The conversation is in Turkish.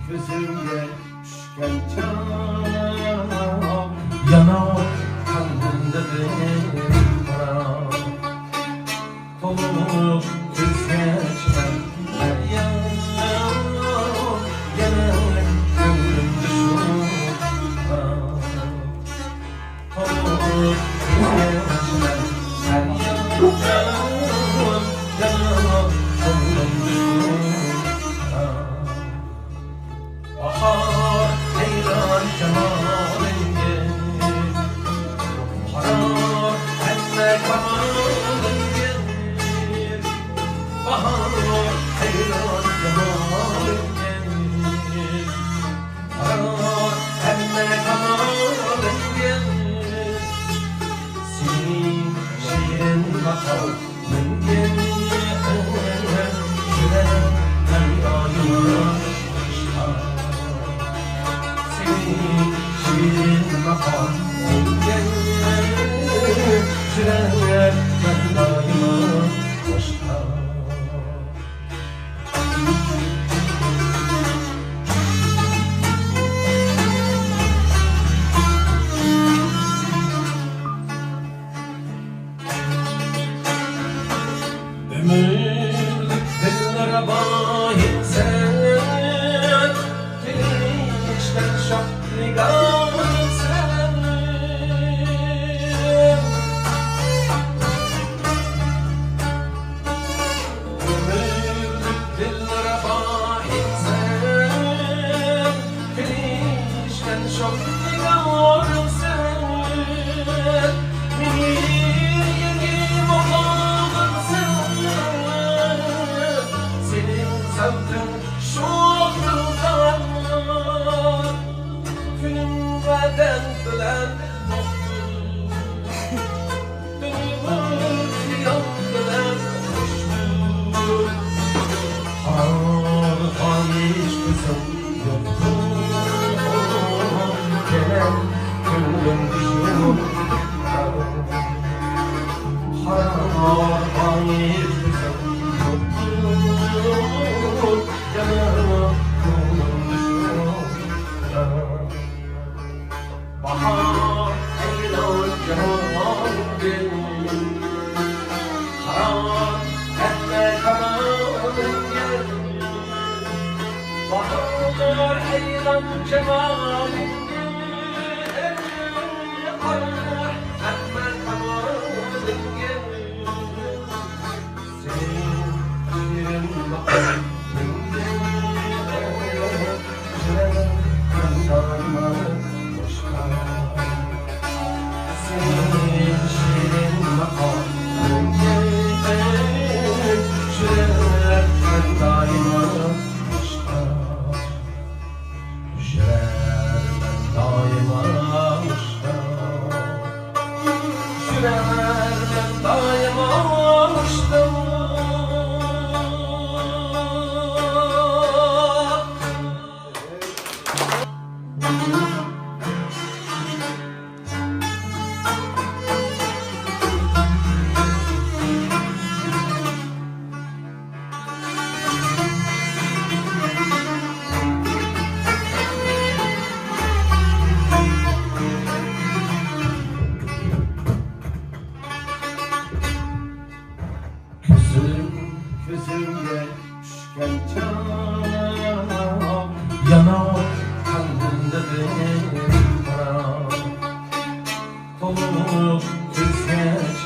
Gözümde düşken can yanar kalbimde bir kara dolup güz geçmem her yan gene gönlüm düşür dolup güz geçmem her yan gene gönlüm düşür bahar heyran cemalinde harar emme kamalinde bahar heyran cemalinde harar emme kamalinde senin şiirin makalinde yüreğim her şiirin makam sürer ben daima başta. Ömürlük dillere bahitsen Kirişten şaplıgan sen Ömürlük dillere bahitsen Kirişten şaplıgan sen Miryegim oğlan sen Senin sevdin şu akıldan Günüm beden bilen yoktu Dönümün yan bilen hoştu Harika hiç kızım yoktu Gelen gönlüm düşür Harika hiç kızım yoktu Gelen gönlüm düşür bahar heyran cemalinde harar emme kamalinde bahar heyran cemalinde harar emme kamalinde senin şiirin makalinde yüreğim ben daima senin şiirin makamında sürer ben daima başta sürer ben daima başta sürer ben daima başta Gözümde düşken can yanar kalbimde bir kara dolup güz geçmem